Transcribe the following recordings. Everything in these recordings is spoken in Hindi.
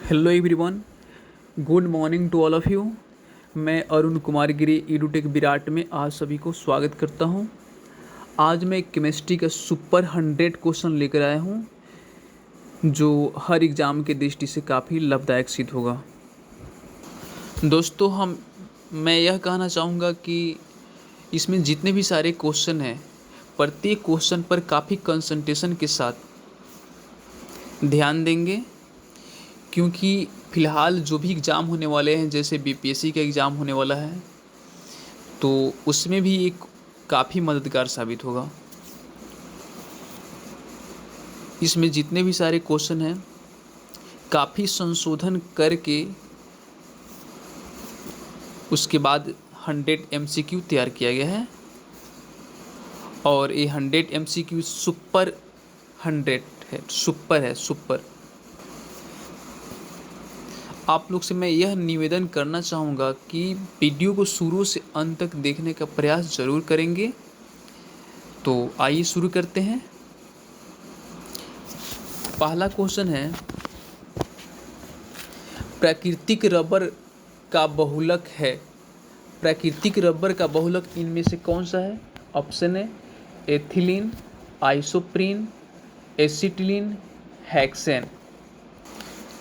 Hello everyone, good morning to all of you. मैं अरुण कुमार गिरी एडुटेक विराट में आज सभी को स्वागत करता हूं। आज मैं केमिस्ट्री का सुपर 100 क्वेश्चन लेकर आया हूं, जो हर एग्ज़ाम के दृष्टि से काफ़ी लाभदायक सिद्ध होगा। दोस्तों, मैं यह कहना चाहूँगा कि इसमें जितने भी सारे क्वेश्चन हैं, प्रत्येक क्वेश्चन पर काफ़ी कंसंट्रेशन के साथ ध्यान देंगे, क्योंकि फ़िलहाल जो भी एग्ज़ाम होने वाले हैं, जैसे बीपीएससी का एग्ज़ाम होने वाला है, तो उसमें भी एक काफ़ी मददगार साबित होगा। इसमें जितने भी सारे क्वेश्चन हैं, काफ़ी संशोधन करके उसके बाद 100 एमसीक्यू तैयार किया गया है। और ये 100 एमसीक्यू सुपर 100 है, सुपर। आप लोग से मैं यह निवेदन करना चाहूँगा कि वीडियो को शुरू से अंत तक देखने का प्रयास ज़रूर करेंगे। तो आइए शुरू करते हैं। पहला क्वेश्चन है, प्राकृतिक रबर का बहुलक है। प्राकृतिक रबर का बहुलक इनमें से कौन सा है? ऑप्शन है एथिलीन, आइसोप्रीन, एसिटिलीन, हेक्सेन।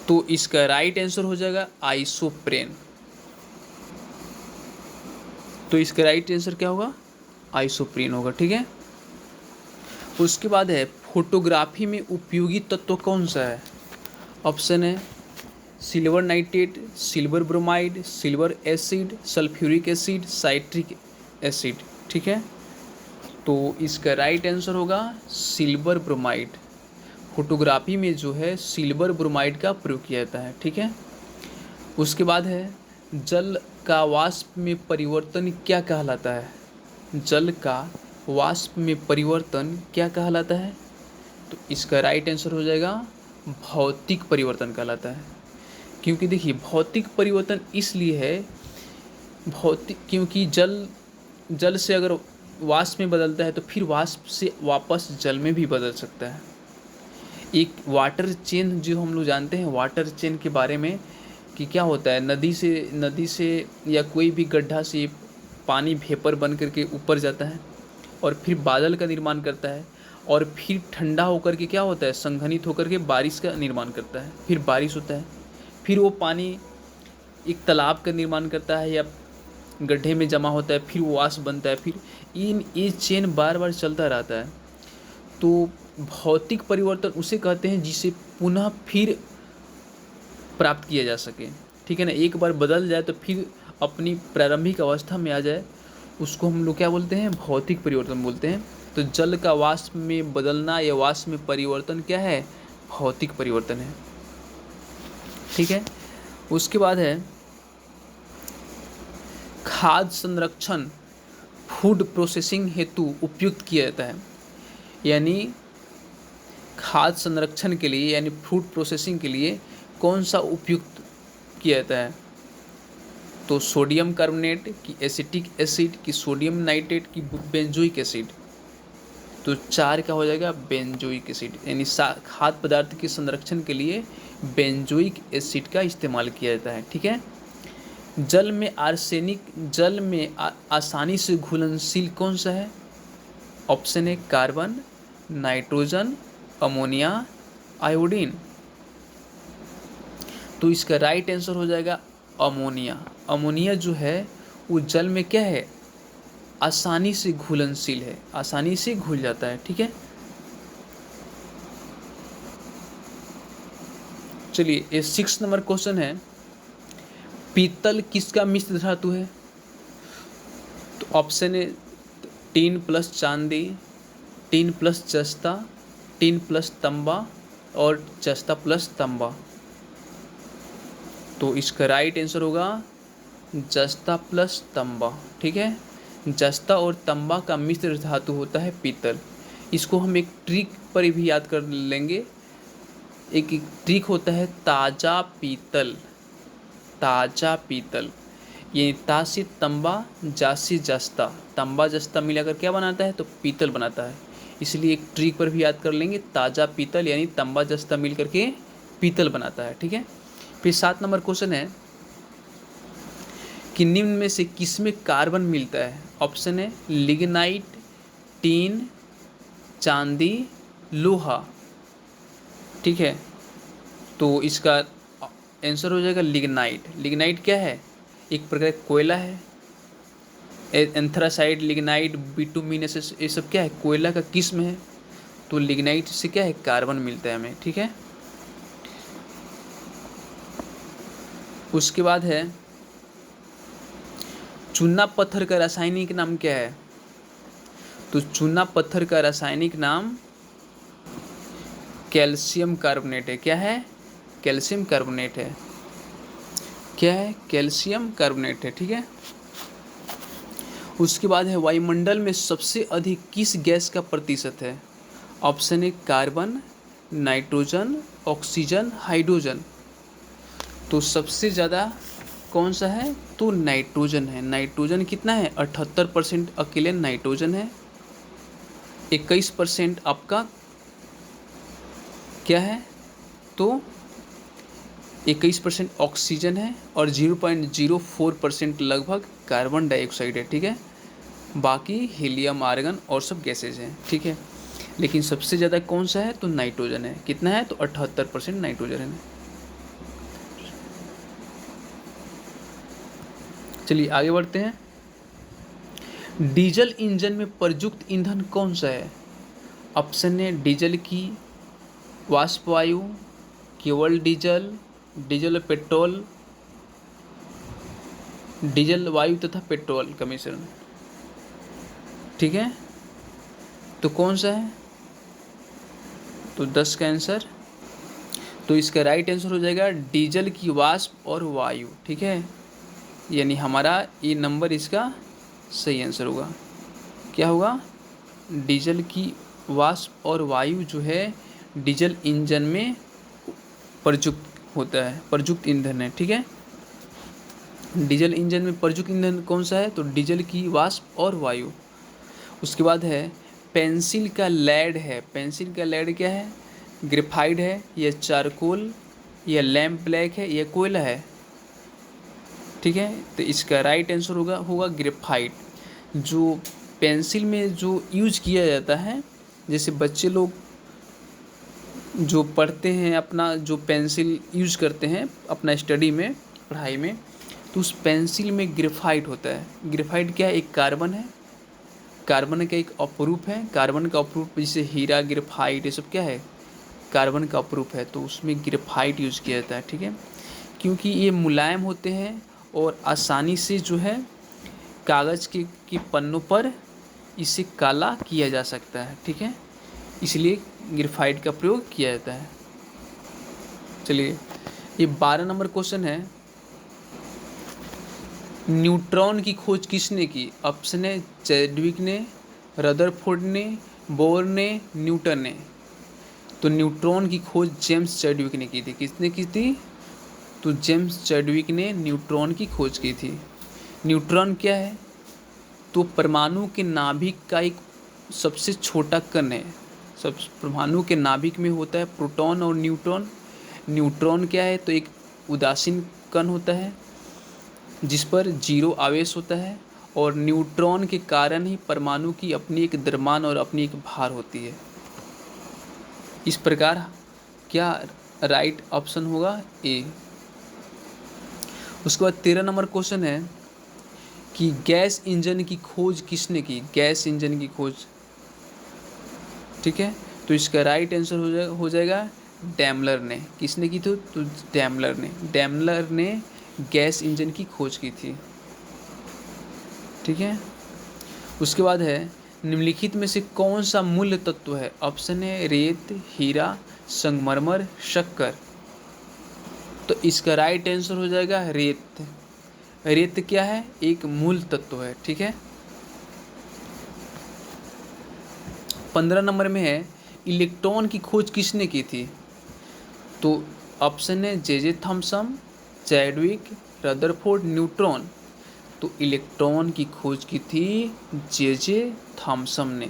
तो इसका राइट आंसर हो जाएगा आइसोप्रेन। तो इसका राइट आंसर क्या होगा? आइसोप्रीन होगा। ठीक है। उसके बाद है, फोटोग्राफी में उपयोगी तत्व कौन सा है? ऑप्शन है silver nitrate, silver bromide, silver acid, sulphuric acid, citric acid. ठीक है। तो इसका राइट आंसर होगा सिल्वर ब्रोमाइड। फोटोग्राफी में जो है सिल्वर ब्रोमाइड का प्रयोग किया जाता है। ठीक है। उसके बाद है, जल का वाष्प में परिवर्तन क्या कहलाता है? जल का वाष्प में परिवर्तन क्या कहलाता है? तो इसका राइट आंसर हो जाएगा भौतिक परिवर्तन कहलाता है। क्योंकि देखिए, भौतिक परिवर्तन इसलिए है, क्योंकि जल से अगर वाष्प में बदलता है तो फिर वाष्प से वापस जल में भी बदल सकता है। एक वाटर चेन जो हम लोग जानते हैं, वाटर चेन के बारे में, कि क्या होता है, नदी से या कोई भी गड्ढा से पानी वेपर बन करके ऊपर जाता है और फिर बादल का निर्माण करता है, और फिर ठंडा होकर के क्या होता है, संघनित होकर के बारिश का निर्माण करता है, फिर बारिश होता है, फिर वो पानी एक तालाब का निर्माण करता है या गड्ढे में जमा होता है, फिर वो वाष्प बनता है, फिर ये चेन बार बार चलता रहता है। तो भौतिक परिवर्तन उसे कहते हैं जिसे पुनः फिर प्राप्त किया जा सके। ठीक है ना। एक बार बदल जाए तो फिर अपनी प्रारंभिक अवस्था में आ जाए, उसको हम लोग क्या बोलते हैं? भौतिक परिवर्तन बोलते हैं। तो जल का वाष्प में बदलना या वाष्प में परिवर्तन क्या है? भौतिक परिवर्तन है। ठीक है। उसके बाद है, खाद्य संरक्षण फूड प्रोसेसिंग हेतु उपयुक्त किया जाता है। यानी खाद्य संरक्षण के लिए, यानी फूड प्रोसेसिंग के लिए कौन सा उपयुक्त किया जाता है? तो सोडियम कार्बोनेट, की एसिटिक एसिड, की सोडियम नाइट्रेट, की बेंजोइक एसिड। तो 4 का हो जाएगा बेंजोइक एसिड। यानी खाद्य पदार्थ के संरक्षण के लिए बेंजोइक एसिड का इस्तेमाल किया जाता है। ठीक है। जल में आसानी से घुलनशील कौन सा है? ऑप्शन है कार्बन, नाइट्रोजन, अमोनिया, आयोडीन। तो इसका राइट आंसर हो जाएगा अमोनिया। अमोनिया जो है वो जल में क्या है? आसानी से घुलनशील है, आसानी से घुल जाता है। ठीक है। चलिए, ये 6 नंबर क्वेश्चन है, पीतल किसका मिश्र धातु है? तो ऑप्शन है टीन प्लस चांदी, टीन प्लस जस्ता, टीन प्लस तांबा और जस्ता प्लस तांबा। तो इसका राइट आंसर होगा जस्ता प्लस तांबा। ठीक है। जस्ता और तांबा का मिश्र धातु होता है पीतल। इसको हम एक ट्रिक पर भी याद कर लेंगे। एक ट्रिक होता है ताजा पीतल। ताजा पीतल, ये ता से तांबा, जा से जस्ता, तांबा जस्ता मिलाकर क्या बनाता है? तो पीतल बनाता है। इसलिए एक ट्रिक पर भी याद कर लेंगे, ताजा पीतल यानी तांबा जस्ता मिल करके पीतल बनाता है। ठीक है। फिर 7 नंबर क्वेश्चन है कि निम्न में से किसमें कार्बन मिलता है? ऑप्शन है लिग्नाइट, टीन, चांदी, लोहा। ठीक है, तो इसका आंसर हो जाएगा लिग्नाइट। लिग्नाइट क्या है? एक प्रकार का कोयला है। एंथ्रासाइट, लिग्नाइट, बिटुमिनस, ये सब क्या है? कोयला का किस्म है। तो लिग्नाइट से क्या है? कार्बन मिलता है हमें। ठीक है, उसके बाद है चूना पत्थर का रासायनिक नाम क्या है? तो चूना पत्थर का रासायनिक नाम कैल्शियम कार्बोनेट है। क्या है? कैल्शियम कार्बोनेट है। क्या है? कैल्शियम कार्बोनेट है। ठीक है, उसके बाद है वायुमंडल में सबसे अधिक किस गैस का प्रतिशत है? ऑप्शन है कार्बन, नाइट्रोजन, ऑक्सीजन, हाइड्रोजन। तो सबसे ज़्यादा कौन सा है? तो नाइट्रोजन है। नाइट्रोजन कितना है? 78% अकेले नाइट्रोजन है। 21% आपका क्या है? तो 21% ऑक्सीजन है और 0.04% लगभग कार्बन डाइऑक्साइड है। ठीक है, बाकी हीलियम, आर्गन और सब गैसेज हैं। ठीक है, लेकिन सबसे ज़्यादा कौन सा है? तो नाइट्रोजन है। कितना है? तो 78% नाइट्रोजन है। चलिए आगे बढ़ते हैं। डीजल इंजन में प्रयुक्त ईंधन कौन सा है? ऑप्शन है डीजल की वाष्प वायु, केवल डीजल, डीजल पेट्रोल, डीजल वायु तथा पेट्रोल का मिश्रण। ठीक है, तो कौन सा है? तो 10 का आंसर, तो इसका राइट आंसर हो जाएगा डीजल की वाष्प और वायु। ठीक है, यानी हमारा ये नंबर इसका सही आंसर होगा। क्या होगा? डीजल की वाष्प और वायु जो है डीजल इंजन में प्रयुक्त होता है, प्रयुक्त ईंधन है। ठीक है, डीजल इंजन में प्रयुक्त ईंधन कौन सा है? तो डीजल की वाष्प और वायु। उसके बाद है पेंसिल का लेड है। पेंसिल का लेड क्या है? ग्रेफाइट है, या चारकोल, या लैम्प ब्लैक है, या कोयला है। ठीक है, तो इसका राइट आंसर होगा ग्रेफाइट। जो पेंसिल में जो यूज किया जाता है, जैसे बच्चे लोग जो पढ़ते हैं, अपना जो पेंसिल यूज करते हैं अपना स्टडी में, पढ़ाई में, तो उस पेंसिल में ग्रेफाइट होता है। ग्रेफाइट क्या है? एक कार्बन है। कार्बन का एक अपरूप है। कार्बन का अपरूप जैसे हीरा, ग्रेफाइट, ये सब क्या है? कार्बन का अपरूप है। तो उसमें ग्रेफाइट यूज किया जाता है। ठीक है, क्योंकि ये मुलायम होते हैं और आसानी से जो है कागज़ के पन्नों पर इसे काला किया जा सकता है। ठीक है, इसलिए ग्रेफाइट का प्रयोग किया जाता है। चलिए, ये 12 नंबर क्वेश्चन है। न्यूट्रॉन की खोज किसने की? ऑप्शन है चैडविक ने, रदरफोर्ड ने, बोर ने, न्यूटन ने। तो न्यूट्रॉन की खोज जेम्स चैडविक ने की थी। किसने की थी? तो जेम्स चैडविक ने न्यूट्रॉन की खोज की थी। न्यूट्रॉन क्या है? तो परमाणु के नाभिक का एक सबसे छोटा कण है। सब परमाणु के नाभिक में होता है प्रोटॉन और न्यूट्रॉन। न्यूट्रॉन क्या है? तो एक उदासीन कण होता है जिस पर 0 आवेश होता है, और न्यूट्रॉन के कारण ही परमाणु की अपनी एक द्रव्यमान और अपनी एक भार होती है। इस प्रकार क्या राइट ऑप्शन होगा? ए। उसके बाद 13 नंबर क्वेश्चन है कि गैस इंजन की खोज किसने की? गैस इंजन की खोज। ठीक है, तो इसका राइट आंसर हो जाएगा डैमलर ने। किसने की थी? तो डैमलर ने गैस इंजन की खोज की थी। ठीक है, उसके बाद है निम्नलिखित में से कौन सा मूल्य तत्व है? ऑप्शन है रेत, हीरा, संगमरमर, शक्कर। तो इसका राइट आंसर हो जाएगा रेत। रेत क्या है? एक मूल तत्व है। ठीक है, 15 नंबर में है इलेक्ट्रॉन की खोज किसने की थी? तो ऑप्शन है J Thomson, Chadwick, Rutherford, neutron. तो इलेक्ट्रॉन की खोज की थी जे थॉमसन ने।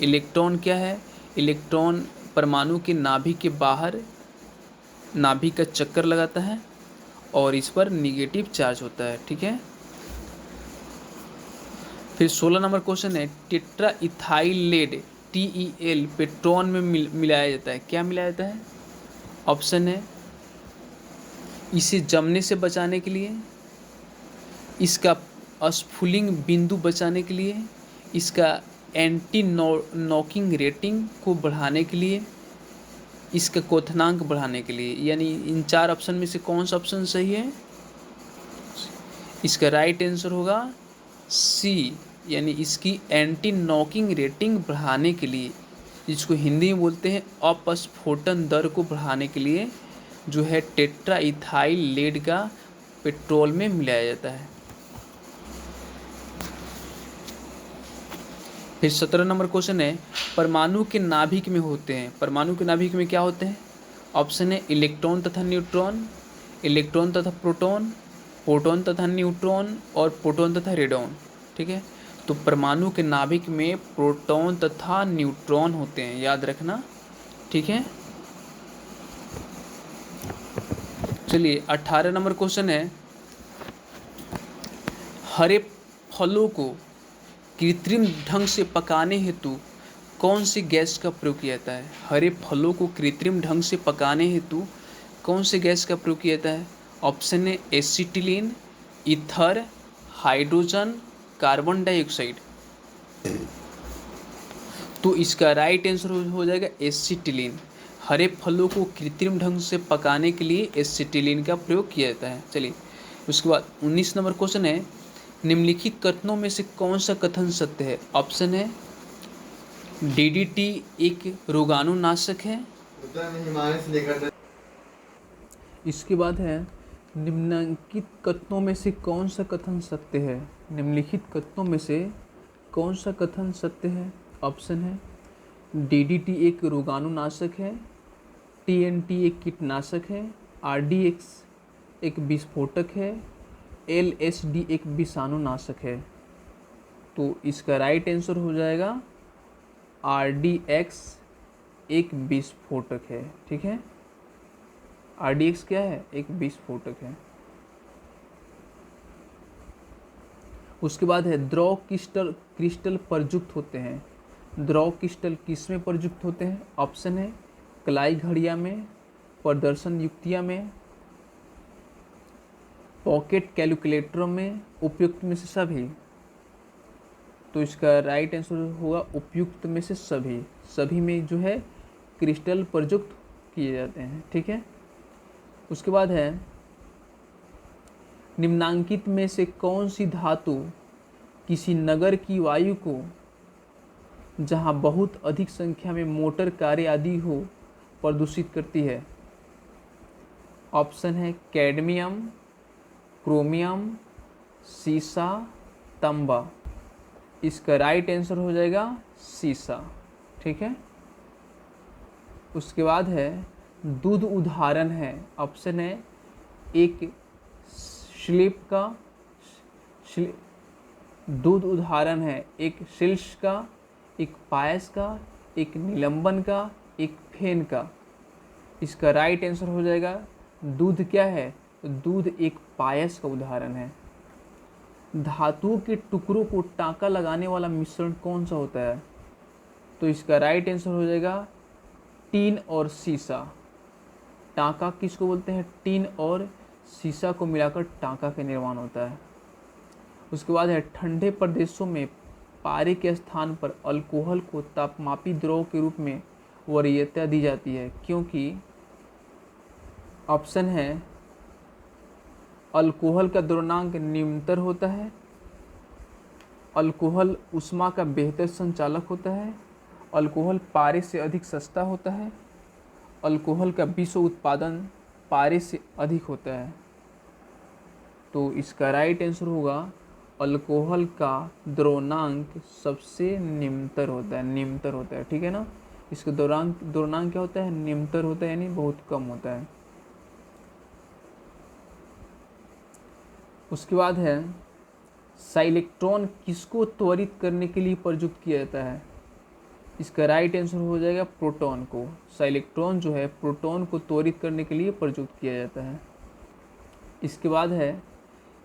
इलेक्ट्रॉन क्या है? इलेक्ट्रॉन परमाणु के नाभिक के बाहर नाभिक का चक्कर लगाता है और इस पर निगेटिव चार्ज होता है, ठीक है। फिर 16 नंबर क्वेश्चन है, tetra ethyl lead TeL petrol में मिलाया जाता है। क्या मिलाया जाता है? ऑप्शन है इसे जमने से बचाने के लिए, इसका स्फुलिंग बिंदु बचाने के लिए, इसका एंटी नॉकिंग रेटिंग को बढ़ाने के लिए, इसका क्वथनांक बढ़ाने के लिए। यानी इन 4 ऑप्शन में से कौन सा ऑप्शन सही है? इसका राइट आंसर होगा सी, यानी इसकी एंटी नॉकिंग रेटिंग बढ़ाने के लिए, जिसको हिंदी में बोलते हैं अपस्फोटन दर को बढ़ाने के लिए जो है टेट्रा इथाइल लेड का पेट्रोल में मिलाया जाता है। फिर 17 नंबर क्वेश्चन है, परमाणु के नाभिक में होते हैं। परमाणु के नाभिक में क्या होते हैं? ऑप्शन है इलेक्ट्रॉन तथा न्यूट्रॉन, इलेक्ट्रॉन तथा प्रोटॉन, प्रोटॉन तथा न्यूट्रॉन और प्रोटॉन तथा रेडॉन, ठीक है। तो परमाणु के नाभिक में प्रोटॉन तथा न्यूट्रॉन होते हैं, याद रखना, ठीक है। चलिए 18 नंबर क्वेश्चन है, हरे फलों को कृत्रिम ढंग से पकाने हेतु कौन सी गैस का प्रयोग किया जाता है? हरे फलों को कृत्रिम ढंग से पकाने हेतु कौन सी गैस का प्रयोग किया जाता है? ऑप्शन है acetylene, ether, hydrogen, carbon dioxide. तो इसका राइट आंसर हो जाएगा एसिटिलीन। हरे फलों को कृत्रिम ढंग से पकाने के लिए एसिटिलीन का प्रयोग किया जाता है। चलिए उसके बाद 19 नंबर क्वेश्चन है, निम्नलिखित कथनों में से कौन सा कथन सत्य है? ऑप्शन है DDT एक रोगाणुनाशक है। इसके बाद है निम्नलिखित कथनों में से कौन सा कथन सत्य है? निम्नलिखित कथनों में से कौन सा कथन सत्य है? ऑप्शन है DDT एक रोगाणुनाशक है, TNT एक कीटनाशक है, RDX एक विस्फोटक है, LSD एक विषाणुनाशक है। तो इसका राइट आंसर हो जाएगा RDX एक विस्फोटक है, ठीक है। RDX क्या है? एक विस्फोटक है। उसके बाद है द्रव क्रिस्टल प्रयुक्त होते हैं। द्रव क्रिस्टल किस में प्रयुक्त होते हैं? ऑप्शन है कलाई घड़िया में, प्रदर्शन युक्तियाँ में, पॉकेट कैलकुलेटरों में, उपयुक्त में से सभी। तो इसका राइट आंसर होगा उपयुक्त में से सभी। सभी में जो है क्रिस्टल प्रयुक्त किए जाते हैं, ठीक है। उसके बाद है निम्नांकित में से कौन सी धातु किसी नगर की वायु को जहां बहुत अधिक संख्या में मोटर कारें आदि हो प्रदूषित करती है? ऑप्शन है कैडमियम, क्रोमियम, सीसा, तांबा। इसका राइट आंसर हो जाएगा सीसा, ठीक है। उसके बाद है दूध उदाहरण है। ऑप्शन है एक स्लिप का दूध उदाहरण है, एक शिल्स का, एक पायस का, एक निलंबन का, एक फेन का। इसका राइट आंसर हो जाएगा दूध क्या है? तो दूध एक पायस का उदाहरण है। धातुओं के टुकड़ों को टाँका लगाने वाला मिश्रण कौन सा होता है? तो इसका राइट आंसर हो जाएगा टीन और सीसा। टाँका किसको बोलते हैं? टीन और सीसा को मिलाकर टाँका का निर्माण होता है। उसके बाद है ठंडे प्रदेशों में पारे के स्थान पर अल्कोहल को तापमापी द्रव के रूप में वरीयता दी जाती है, क्योंकि ऑप्शन है अल्कोहल का द्रव्यंक निम्नतर होता है, अल्कोहल ऊष्मा का बेहतर संचालक होता है, अल्कोहल पारे से अधिक सस्ता होता है, अल्कोहल का विश्व उत्पादन पारे से अधिक होता है। तो इसका राइट आंसर होगा अल्कोहल का द्रव्यंक सबसे निम्नतर होता है, निम्नतर होता है, ठीक है ना। इसका द्रव्यंक क्या होता है? निम्नतर होता है, यानी बहुत कम होता है। उसके बाद है साइलेक्ट्रॉन किसको त्वरित करने के लिए प्रयुक्त किया जाता है? इसका राइट आंसर हो जाएगा प्रोटॉन को। साइलेक्ट्रॉन जो है प्रोटॉन को त्वरित करने के लिए प्रयुक्त किया जाता है। इसके बाद है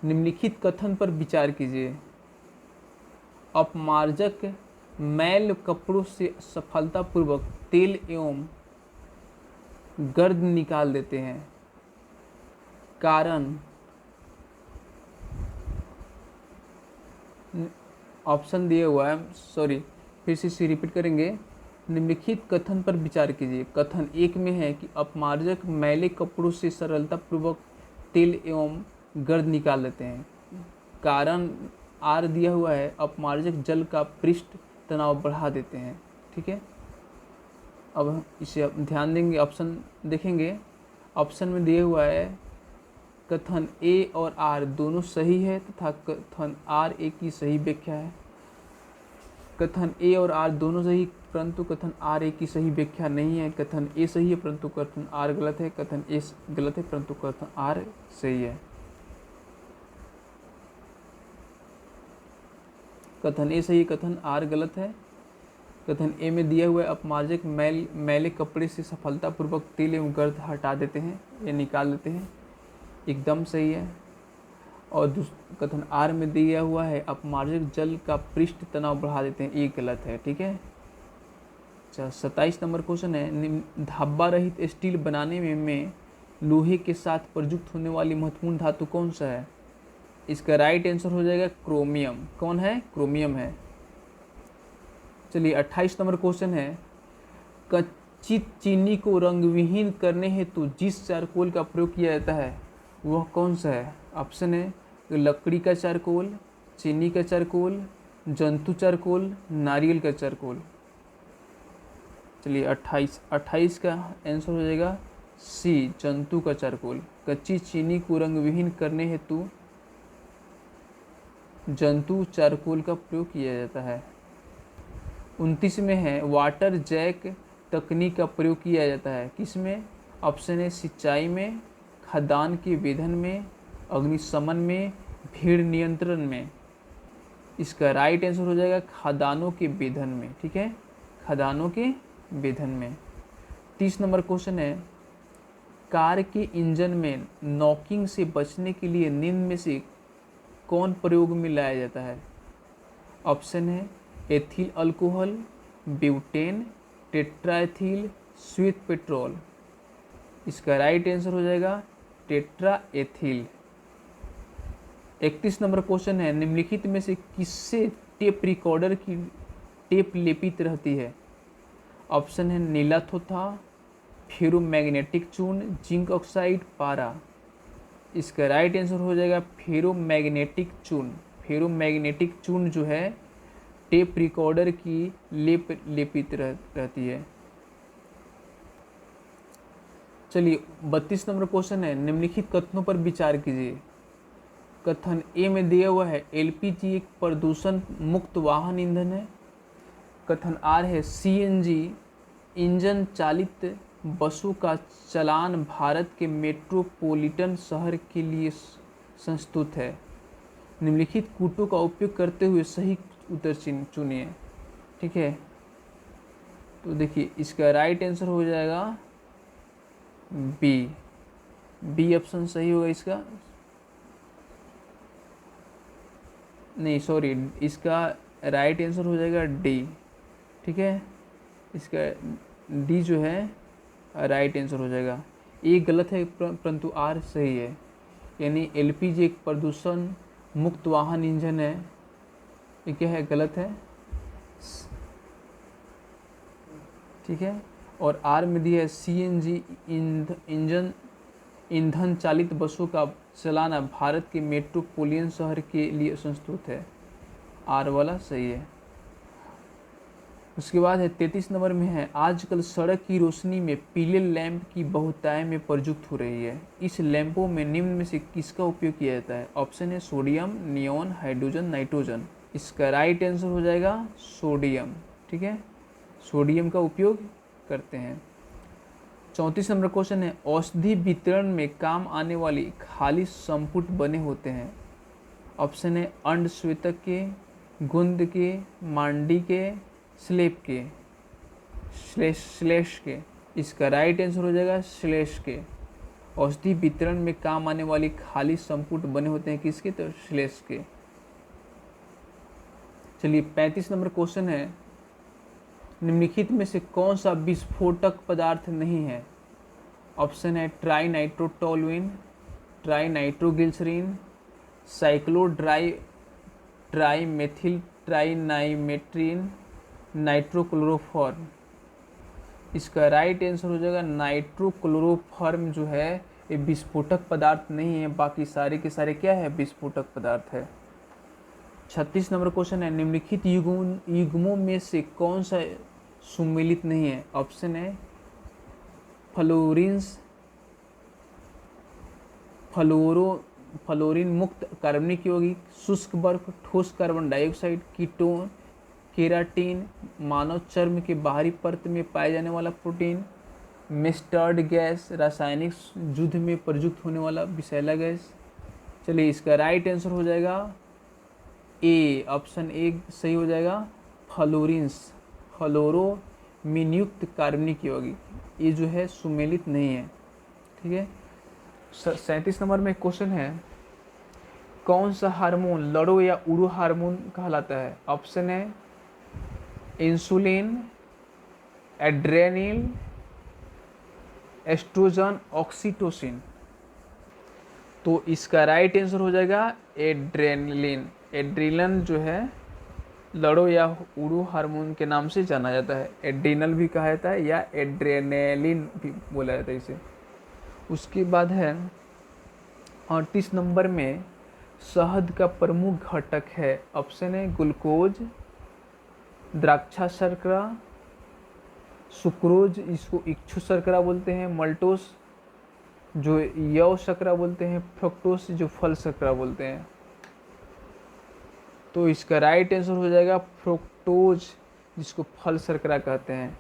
निम्नलिखित कथन पर विचार कीजिए। अपमार्जक मैल कपड़ों से सफलतापूर्वक तेल एवं गर्द निकाल देते हैं। कारण ऑप्शन दिए हुआ है, सॉरी फिर से इसे रिपीट करेंगे। निम्नलिखित कथन पर विचार कीजिए। कथन एक में है कि अपमार्जक मैले कपड़ों से सरलतापूर्वक तेल एवं गर्द निकाल देते हैं। कारण आर दिया हुआ है, अपमार्जक जल का पृष्ठ तनाव बढ़ा देते हैं। ठीक है, अब हम इसे ध्यान देंगे, ऑप्शन देखेंगे। ऑप्शन में दिया हुआ है कथन ए और आर दोनों सही है तथा कथन आर ए की सही व्याख्या है। कथन ए और आर दोनों सही परंतु कथन आर ए की सही व्याख्या नहीं है। कथन ए सही है परंतु कथन आर गलत है। कथन ए गलत है परंतु कथन आर सही है। कथन ए सही है, कथन आर गलत है। कथन ए में दिया हुआ है अपमार्जक मैले कपड़े से सफलतापूर्वक तेल एवं गर्द हटा देते हैं या निकाल देते हैं, एकदम सही है। और कथन आर में दिया हुआ है अपमार्जक जल का पृष्ठ तनाव बढ़ा देते हैं, ये गलत है। ठीक है, अच्छा 27 नंबर क्वेश्चन है धब्बा रहित स्टील बनाने में लोहे के साथ प्रयुक्त होने वाली महत्वपूर्ण धातु कौन सा है? इसका राइट आंसर हो जाएगा क्रोमियम। कौन है? क्रोमियम है। चलिए 28 नंबर क्वेश्चन है कच्ची चीनी को रंग विहीन करने हेतु जिस चारकोल का प्रयोग किया जाता है वह कौन सा है? ऑप्शन है लकड़ी का चारकोल, चीनी का चारकोल, जंतु चारकोल, नारियल का चारकोल। चलिए 28 का आंसर हो जाएगा सी, जंतु का चारकोल। कच्ची चीनी को रंग विहीन करने हेतु जंतु चारकोल का प्रयोग किया जाता है। 29 में है वाटर जैक तकनीक का प्रयोग किया जाता है किसमें? ऑप्शन है सिंचाई में, खदान के वेधन में, अग्निशमन में, भीड़ नियंत्रण में। इसका राइट आंसर हो जाएगा खदानों के वेधन में। ठीक है, खदानों के वेधन में। 30 नंबर क्वेश्चन है कार के इंजन में नॉकिंग से बचने के लिए निम्न में से कौन प्रयोग में लाया जाता है? ऑप्शन है एथिल अल्कोहल, ब्यूटेन, टेट्राएथिल, श्वेत पेट्रोल। इसका राइट आंसर हो जाएगा टेट्राएथिल। 31 नंबर क्वेश्चन है निम्नलिखित में से किससे टेप रिकॉर्डर की टेप लेपित रहती है? ऑप्शन है नीला थोथा, फेरोमैग्नेटिक चूर्ण, जिंक ऑक्साइड, पारा। इसका राइट आंसर हो जाएगा फेरोमैग्नेटिक चूर्ण। फेरोमैग्नेटिक चूर्ण जो है टेप रिकॉर्डर की लेपित रहती है। चलिए 32 नंबर क्वेश्चन है निम्नलिखित कथनों पर विचार कीजिए। कथन ए में दिया हुआ है एलपीजी एक प्रदूषण मुक्त वाहन ईंधन है। कथन आर है सीएनजी इंजन चालित बसों का चलान भारत के मेट्रोपॉलिटन शहर के लिए संस्तुत है। निम्नलिखित कूटों का उपयोग करते हुए सही उत्तर चुनिए। ठीक है, तो देखिए इसका राइट आंसर हो जाएगा बी ऑप्शन सही होगा इसका। नहीं सॉरी, इसका राइट आंसर हो जाएगा डी। ठीक है, इसका डी जो है राइट आंसर हो जाएगा। ए गलत है परंतु आर सही है, यानी एलपीजी एक प्रदूषण मुक्त वाहन इंजन है। ये क्या है? गलत है। ठीक है, और आर में दिया है सीएनजी इंजन ईंधन चालित बसों का चलाना भारत के मेट्रोपोलियन शहर के लिए संस्तुत है। आर वाला सही है। उसके बाद है 33 नंबर में है आजकल सड़क की रोशनी में पीले लैंप की बहुतायत में प्रयुक्त हो रही है। इस लैंपों में निम्न में से किसका उपयोग किया जाता है? ऑप्शन है सोडियम, नियॉन, हाइड्रोजन, नाइट्रोजन। इसका राइट आंसर हो जाएगा सोडियम। ठीक है, सोडियम का उपयोग करते हैं। 34 नंबर क्वेश्चन है औषधि वितरण में काम आने वाली खाली संपुट बने होते हैं। ऑप्शन है अंड श्वेतक के, गुंद के, मांडी के, स्लेप के, श्लेष के। इसका राइट आंसर हो जाएगा श्लेष के। औषधि वितरण में काम आने वाली खाली संपुट बने होते हैं किसके? तो श्लेष के। चलिए 35 नंबर क्वेश्चन है, निम्नलिखित में से कौन सा विस्फोटक पदार्थ नहीं है? ऑप्शन है trinitrotoluene, trinitroglycerine, trimethyl tri नाइमेट्रीन, नाइट्रोक्लोरोफॉर्म। इसका राइट आंसर हो जाएगा नाइट्रोक्लोरोफॉर्म जो है ये विस्फोटक पदार्थ नहीं है, बाकी सारे के सारे क्या है? विस्फोटक पदार्थ है। 36 नंबर क्वेश्चन है, निम्नलिखित युग्मों में से कौन सा सुमेलित नहीं है? ऑप्शन है फ्लोरीन मुक्त कार्बनिक यौगिक, शुष्क बर्फ, ठोस कार्बन डाइऑक्साइड, कीटोन, केराटिन, मानव चर्म के बाहरी परत में पाए जाने वाला प्रोटीन, मस्टर्ड गैस, रासायनिक युद्ध में प्रयुक्त होने वाला विषैला गैस। चलिए इसका राइट आंसर हो जाएगा ए, ऑप्शन ए सही हो जाएगा, फ्लोरोमीनयुक्त कार्बनिक यौगिक, ये जो है सुमेलित नहीं है। ठीक है। 37 नंबर में क्वेश्चन है, कौन सा हार्मोन लड़ो या उड़ो हार्मोन कहलाता है? ऑप्शन है इंसुलिन, एड्रेनिल, एस्ट्रोजन, ऑक्सीटोसिन। तो इसका राइट आंसर हो जाएगा एड्रेनलिन। एड्रेनलिन जो है लड़ो या उड़ो हार्मोन के नाम से जाना जाता है, एड्रेनल भी कहा जाता है या एड्रेनलिन भी बोला जाता है इसे। उसके बाद है 38 नंबर में, शहद का प्रमुख घटक है। ऑप्शन है ग्लूकोज, द्राक्षा शर्करा, सुक्रोज इसको इक्षु शर्करा बोलते हैं, मल्टोस जो यव शर्करा बोलते हैं, फ्रक्टोस जो फल शर्करा बोलते हैं। तो इसका राइट आंसर हो जाएगा फ्रुक्टोज जिसको फल शर्करा कहते हैं।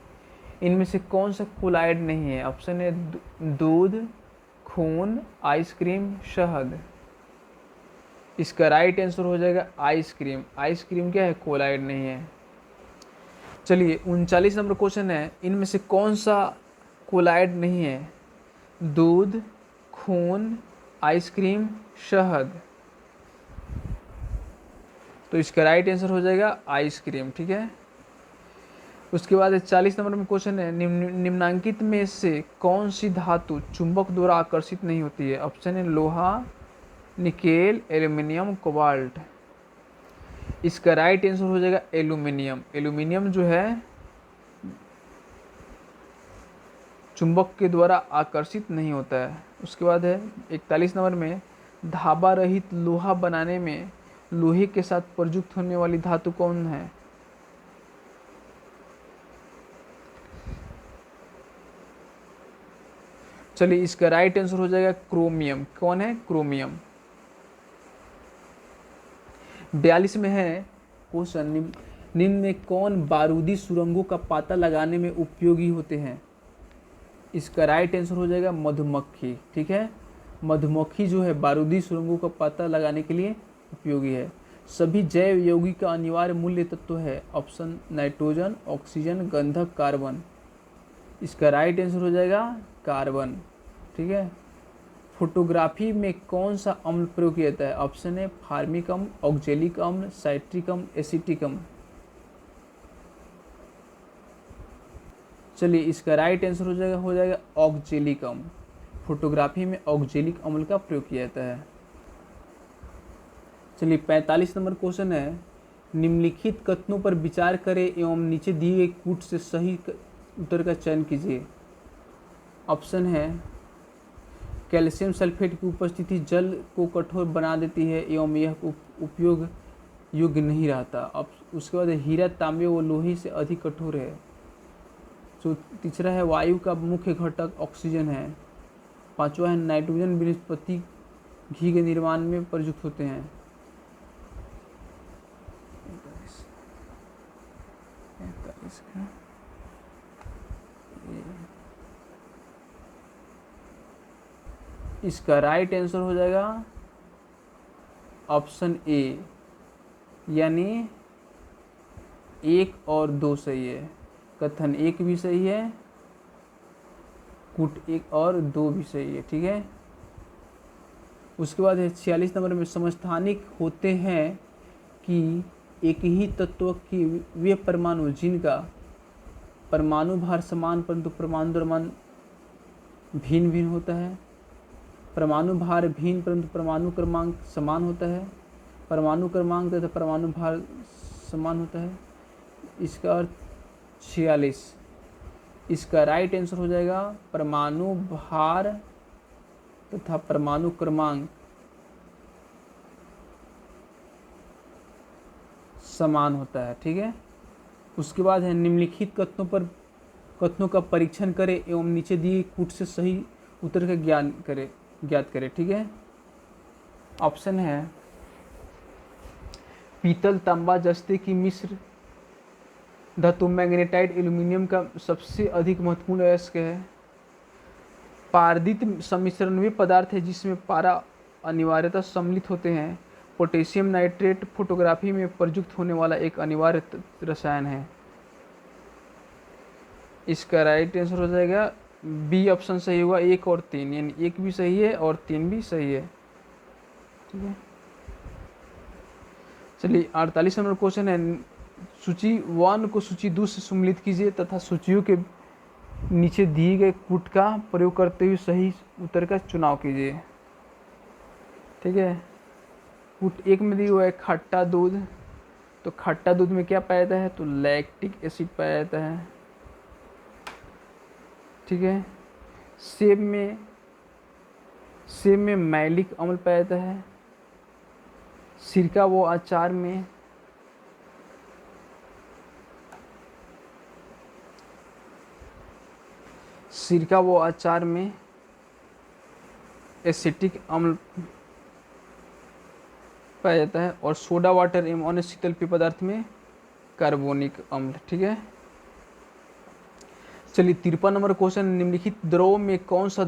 इनमें से कौन सा कोलाइड नहीं है? ऑप्शन है दूध, खून, आइसक्रीम, शहद। इसका राइट आंसर हो जाएगा आइसक्रीम। आइसक्रीम क्या है? कोलाइड नहीं है। चलिए 39 नंबर क्वेश्चन है, इनमें से कौन सा कोलाइड नहीं है? दूध, खून, आइसक्रीम, शहद। तो इसका राइट आंसर हो जाएगा आइसक्रीम। ठीक है। उसके बाद 40 नंबर में क्वेश्चन है, निम्नांकित में से कौन सी धातु चुंबक द्वारा आकर्षित नहीं होती है? ऑप्शन है लोहा, निकेल, एल्यूमिनियम, कोबाल्ट। इसका राइट आंसर हो जाएगा एल्यूमिनियम। एल्यूमिनियम जो है चुंबक के द्वारा आकर्षित नहीं होता है। उसके बाद है 41 नंबर में, धाबा रहित लोहा बनाने में लोहे के साथ प्रयुक्त होने वाली धातु कौन है? चलिए इसका राइट आंसर हो जाएगा क्रोमियम। कौन है? क्रोमियम। 42 में है क्वेश्चन, निम्न में कौन बारूदी सुरंगों का पता लगाने में उपयोगी होते हैं? इसका राइट आंसर हो जाएगा मधुमक्खी। ठीक है। मधुमक्खी जो है बारूदी सुरंगों का पता लगाने के लिए उपयोगी है। सभी जैव यौगिक का अनिवार्य मूल्य तत्व है। ऑप्शन नाइट्रोजन, ऑक्सीजन, गंधक, कार्बन। इसका राइट आंसर हो जाएगा कार्बन। ठीक है। फोटोग्राफी में कौन सा अम्ल प्रयोग किया जाता है? ऑप्शन है फार्मिक अम्ल, ऑक्जेलिक अम्ल, साइट्रिक अम्ल, एसिटिक अम्ल। चलिए इसका राइट आंसर हो जाएगा ऑक्जेलिक अम्ल। फोटोग्राफी में ऑक्जेलिक अम्ल का प्रयोग किया जाता है। चलिए 45 नंबर क्वेश्चन है, निम्नलिखित कथनों पर विचार करें एवं नीचे दिए गए कूट से सही उत्तर का चयन कीजिए। ऑप्शन है कैल्शियम सल्फेट की उपस्थिति जल को कठोर बना देती है एवं यह उपयोग योग्य नहीं रहता। अब उसके बाद हीरा तांबे व लोहे से अधिक कठोर है। जो तीसरा है वायु का मुख्य घटक ऑक्सीजन है। पांचवा है नाइट्रोजन वनस्पति घी के निर्माण में प्रयुक्त होते हैं। इसका राइट आंसर हो जाएगा ऑप्शन ए, यानी 1 और 2 सही है। कथन 1 भी सही है, कूट 1 और 2 भी सही है, ठीक है। उसके बाद है 46 नंबर में, समस्थानिक होते हैं कि एक ही तत्व की वे परमाणु जिनका परमाणु भार समान परंतु परमाणु द्रव्यमान भिन्न भिन्न होता है। परमाणु भार भिन्न परंतु परमाणु क्रमांक समान होता है। परमाणु क्रमांक तथा परमाणु भार समान होता है। इसका अर्थ 46, इसका राइट आंसर हो जाएगा परमाणु भार तथा परमाणु क्रमांक समान होता है, ठीक है। उसके बाद है निम्नलिखित कथनों का परीक्षण करें एवं नीचे दिए कूट से सही उत्तर का ज्ञात करें, ठीक है। ऑप्शन है पीतल, तांबा, जस्ते की मिश्र धातु मैग्नेटाइट एल्यूमिनियम का सबसे अधिक महत्वपूर्ण अयस्क है। पारदित सम्मिश्रण वे पदार्थ है जिसमें पारा अनिवार्यतः सम्मिलित होते हैं। पोटेशियम नाइट्रेट फोटोग्राफी में प्रयुक्त होने वाला एक अनिवार्य रसायन है। इसका राइट आंसर हो जाएगा बी ऑप्शन सही होगा, 1 और 3, यानी 1 भी सही है और 3 भी सही है, ठीक है। चलिए 48 नंबर क्वेश्चन है, सूची 1 को सूची 2 से सम्मिलित कीजिए तथा सूचियों के नीचे दिए गए कूट का प्रयोग करते हुए सही उत्तर का चुनाव कीजिए, ठीक है। कूट 1 में दिया हुआ है खट्टा दूध, तो खट्टा दूध में क्या पाया जाता है, तो लैक्टिक एसिड पाया जाता है, ठीक है। सेब में मैलिक अम्ल पाया जाता है। सिरका व अचार में एसिटिक अम्ल पाया जाता है और सोडा वाटर एवं अन्य शीतल पेय पदार्थ में कार्बोनिक अम्ल, ठीक है। चलिए 53 नंबर क्वेश्चन, निम्नलिखित द्रव में कौन सा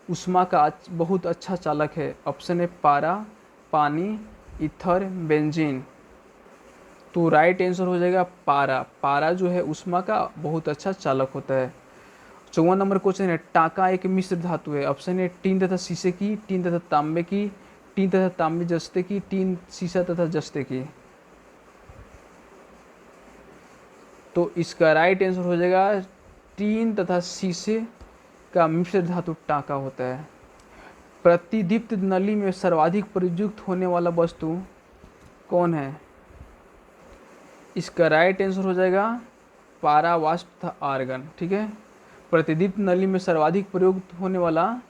ऊष्मा का बहुत अच्छा चालक है। ऑप्शन है पारा, पानी, ईथर, बेंजीन। तो राइट आंसर हो जाएगा पारा। पारा जो है ऊष्मा का बहुत अच्छा चालक होता है। 54 नंबर क्वेश्चन है, टाका एक मिश्र धातु है। ऑप्शन है टीन तथा शीशे की, टीन तथा तांबे की, टीन तथा तांबे जस्ते की, टीन शीशा तथा जस्ते की। तो इसका राइट आंसर हो जाएगा टीन तथा शीशे का मिश्र धातु टाका होता है। प्रतिदीप्त नली में सर्वाधिक प्रयुक्त होने वाला वस्तु कौन है। इसका राइट आंसर हो जाएगा पारा, वाष्प तथा आर्गन, ठीक है। प्रतिदीप्त नली में सर्वाधिक प्रयुक्त होने वाला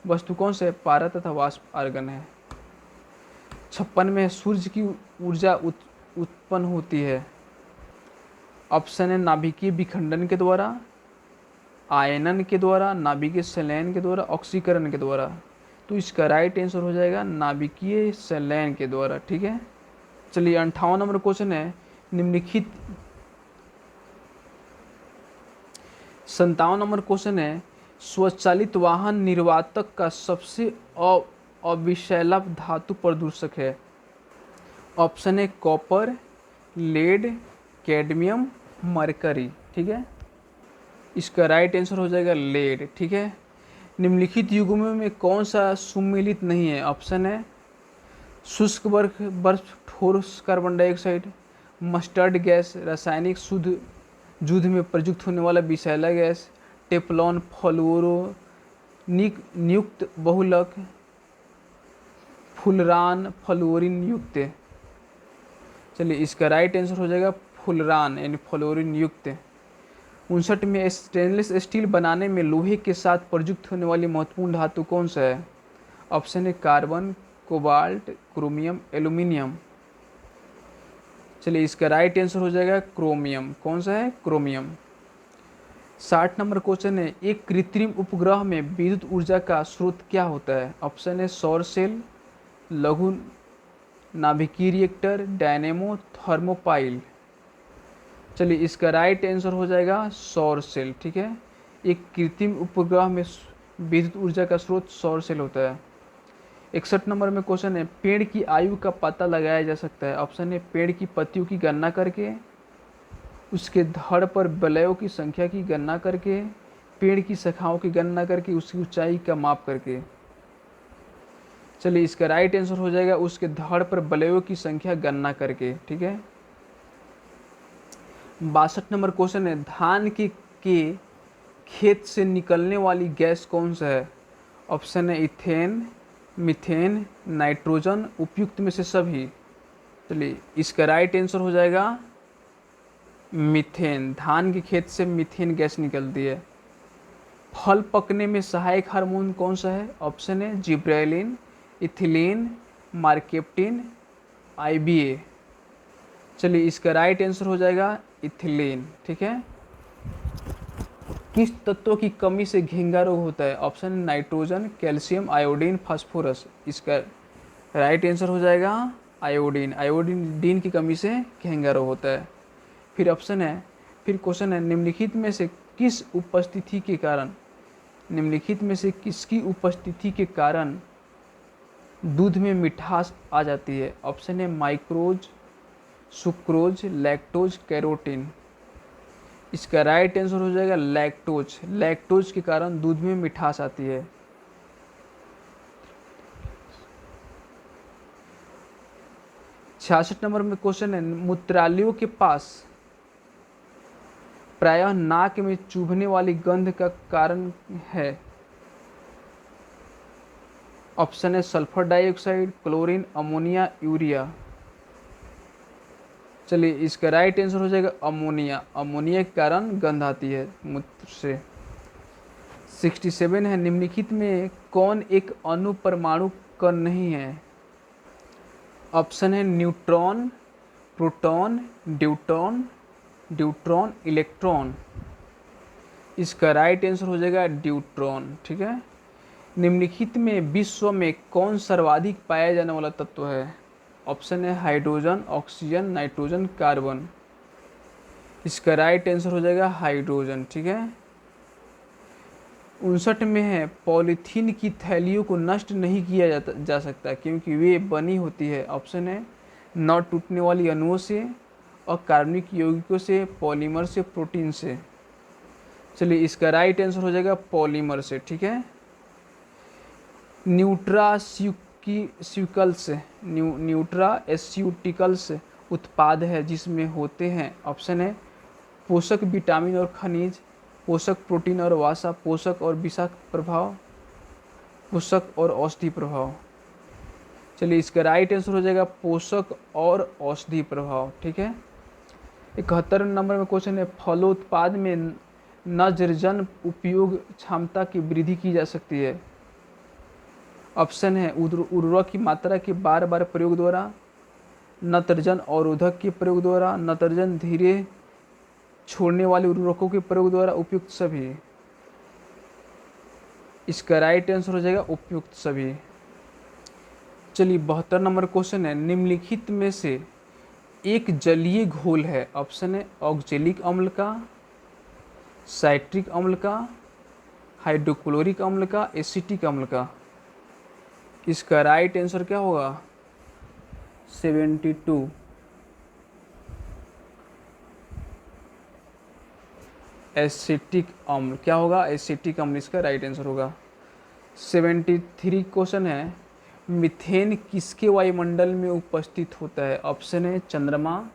वस्तु कौन से है, पारा तथा वाष्प आर्गन है। 56 में सूर्य की ऊर्जा उत्पन्न होती है। ऑप्शन है नाभिकीय विखंडन के द्वारा, आयनन के द्वारा, नाभिकीय संलयन के द्वारा, ऑक्सीकरण के द्वारा। तो इसका राइट आंसर हो जाएगा नाभिकीय संलयन के द्वारा, ठीक है। चलिए 58 नंबर क्वेश्चन है, निम्नलिखित 57 नंबर क्वेश्चन है, स्वचालित वाहन निर्वातक का सबसे अविषैला धातु प्रदूषक है। ऑप्शन है कॉपर, लेड, कैडमियम, मरकरी, ठीक है। इसका राइट आंसर हो जाएगा लेड, ठीक है। निम्नलिखित युग्मों में कौन सा सुमेलित नहीं है। ऑप्शन है शुष्क बर्फ, ठोस कार्बन डाइऑक्साइड, मस्टर्ड गैस, रासायनिक शुद्ध युद्ध में प्रयुक्त होने वाला विषैला गैस, टेफ्लॉन, फ्लोरोनिक बहुलक, फुलरान, फ्लोरीन युक्त। चलिए इसका राइट आंसर हो जाएगा फुलरान यानी फ्लोरीन युक्त। 59 में स्टेनलेस स्टील बनाने में लोहे के साथ प्रयुक्त होने वाली महत्वपूर्ण धातु कौन सा है। ऑप्शन है कार्बन, कोबाल्ट, क्रोमियम, एल्यूमिनियम। चलिए इसका राइट आंसर हो जाएगा क्रोमियम। कौन सा है, क्रोमियम। 60 नंबर क्वेश्चन है, एक कृत्रिम उपग्रह में विद्युत ऊर्जा का स्रोत क्या होता है। ऑप्शन है सौर सेल, लघु नाभिकीय रिएक्टर, डायनेमो, थर्मोपाइल। चलिए इसका राइट आंसर हो जाएगा सौर सेल, ठीक है। एक कृत्रिम उपग्रह में विद्युत ऊर्जा का स्रोत सौर सेल होता है। 61 नंबर में क्वेश्चन है, पेड़ की आयु का पता लगाया जा सकता है। ऑप्शन है पेड़ की पत्तियों की गणना करके, उसके धड़ पर बलयों की संख्या की गणना करके, पेड़ की शाखाओं की गणना करके, उसकी ऊंचाई का माप करके। चलिए इसका राइट आंसर हो जाएगा उसके धड़ पर बलयों की संख्या गणना करके। ठीक है, 62 नंबर क्वेश्चन है, धान के खेत से निकलने वाली गैस कौन सा है? ऑप्शन है इथेन, मीथेन, नाइट्रोजन, उपयुक्त में से सभी। चलिए इसका राइट आंसर हो जाएगा मीथेन। धान के खेत से मीथेन गैस निकलती है। फल पकने में सहायक हार्मोन कौन सा है? ऑप्शन है जिब्रेलिन, इथिलीन, मार्केप्टिन, आईबीए। चलिए इसका राइट आंसर हो जाएगा इथिलीन। ठीक है, किस तत्व की कमी से घेंगा रोग होता है? Option nitrogen, calcium, iodine, phosphorus. इसका राइट आंसर हो जाएगा आयोडीन। आयोडीन की कमी से घेंगा रोग होता है। फिर क्वेश्चन है, निम्नलिखित में से किसकी उपस्थिति के कारण दूध में मिठास आ जाती है? ऑप्शन है माइक्रोज, सुक्रोज, लैक्टोज, कैरोटीन। इसका राइट आंसर हो जाएगा लैक्टोज। लैक्टोज के कारण दूध में मिठास आती है। 66 नंबर में क्वेश्चन है, मूत्रालयों के पास प्रायः नाक में चुभने वाली गंध का कारण है? ऑप्शन है sulphur dioxide, chlorine, ammonia, urea. चलिए इसका राइट आंसर हो जाएगा अमोनिया। अमोनिया के कारण गंध आती है मूत्र से। 67 है, निम्नलिखित में कौन एक अणु परमाणु कण नहीं है? ऑप्शन है न्यूट्रॉन, प्रोटॉन, ड्यूट्रॉन, इलेक्ट्रॉन। इसका राइट आंसर हो जाएगा ड्यूट्रॉन। ठीक है, निम्नलिखित में विश्व में कौन सर्वाधिक पाया जाने वाला तत्व है? ऑप्शन है हाइड्रोजन, ऑक्सीजन, नाइट्रोजन, कार्बन। इसका राइट आंसर हो जाएगा हाइड्रोजन। ठीक है, 59 में है, पॉलीथीन की थैलियों को नष्ट नहीं किया जा सकता क्योंकि वे बनी होती है। ऑप्शन है न टूटने वाली अणुओं से, और कार्बनिक यौगिकों से, पॉलीमर से, प्रोटीन से। चलिए इसका राइट आंसर हो जाएगा पॉलीमर से। ठीक है, न्यूट्रास्यूटिकल्स उत्पाद है जिसमें होते हैं। ऑप्शन है पोषक, विटामिन और खनिज, पोषक, प्रोटीन और वसा, पोषक और विषाक्त प्रभाव, पोषक और औषधि प्रभाव। चलिए इसका राइट आंसर हो जाएगा पोषक और औषधि प्रभाव। ठीक है, 71 नंबर में क्वेश्चन है, फलोत्पाद में नत्रजन उपयोग क्षमता की वृद्धि की जा सकती है। ऑप्शन है उर्वरक की मात्रा के बार बार प्रयोग द्वारा, नत्रजन अवरोधक के प्रयोग द्वारा, नत्रजन धीरे छोड़ने वाले उर्वरकों के प्रयोग द्वारा, उपयुक्त सभी। इसका राइट आंसर हो जाएगा उपयुक्त सभी। चलिए 72 नंबर क्वेश्चन है, निम्नलिखित में से एक जलीय घोल है। ऑप्शन है ऑक्जेलिक अम्ल का, साइट्रिक अम्ल का, हाइड्रोक्लोरिक अम्ल का, एसिटिक अम्ल का। इसका राइट आंसर क्या होगा? 72। एसिटिक अम्ल। क्या होगा? एसिटिक अम्ल इसका राइट आंसर होगा। 73 क्वेश्चन है, मीथेन किसके वायुमंडल में उपस्थित होता है? ऑप्शन है चंद्रमा,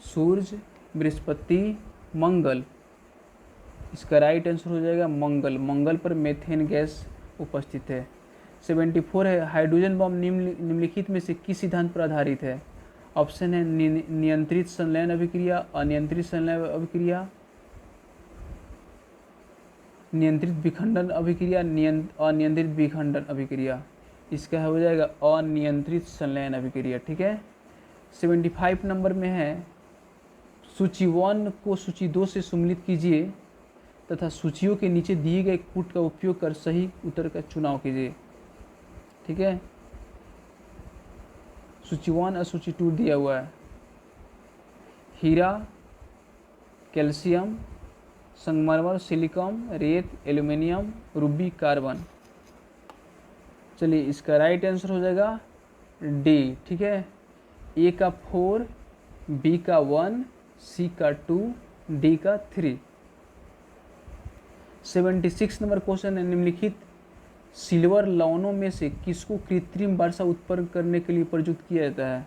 सूर्य, बृहस्पति, मंगल। इसका राइट आंसर हो जाएगा मंगल। मंगल पर मीथेन गैस उपस्थित है। 74 है, हाइड्रोजन बम निम्नलिखित में से किस सिद्धांत पर आधारित है? ऑप्शन है नियंत्रित संलयन अभिक्रिया, अनियंत्रित संलयन अभिक्रिया, नियंत्रित विखंडन अभिक्रिया, अनियंत्रित विखंडन अभिक्रिया। इसका हो जाएगा अनियंत्रित संलयन अभिक्रिया। ठीक है, 75 नंबर में है, सूची 1 को सूची 2 से सम्मिलित कीजिए तथा सूचियों के नीचे दिए गए कूट का उपयोग कर सही उत्तर का चुनाव कीजिए। ठीक है, सूची 1 और सूची 2 दिया हुआ है। हीरा, कैल्शियम, संगमरमर, सिलिकॉन, रेत, एल्यूमिनियम, रूबी, कार्बन। चलिए इसका राइट आंसर हो जाएगा डी। ठीक है, ए का 4, बी का 1, सी का 2, डी का 3। 76 नंबर क्वेश्चन है, निम्नलिखित सिल्वर लवणों में से किसको कृत्रिम वर्षा उत्पन्न करने के लिए प्रयुक्त किया जाता है?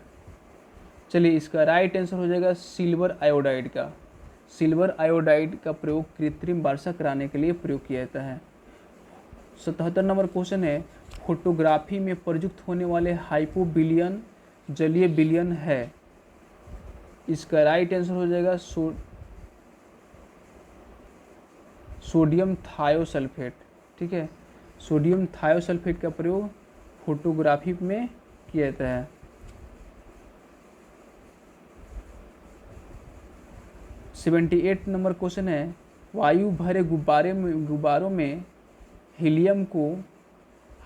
चलिए इसका राइट आंसर हो जाएगा सिल्वर आयोडाइड का। सिल्वर आयोडाइड का प्रयोग कृत्रिम वर्षा कराने के लिए प्रयोग किया जाता है। 77 नंबर क्वेश्चन है, फोटोग्राफी में प्रयुक्त होने वाले हाइपोबिलियन जलीय विलयन है। इसका राइट आंसर हो जाएगा सोडियम थायोसल्फेट। ठीक है, सोडियम थायोसल्फेट का प्रयोग फोटोग्राफी में किया जाता है। 78 नंबर क्वेश्चन है, वायु भरे गुब्बारों में हीलियम को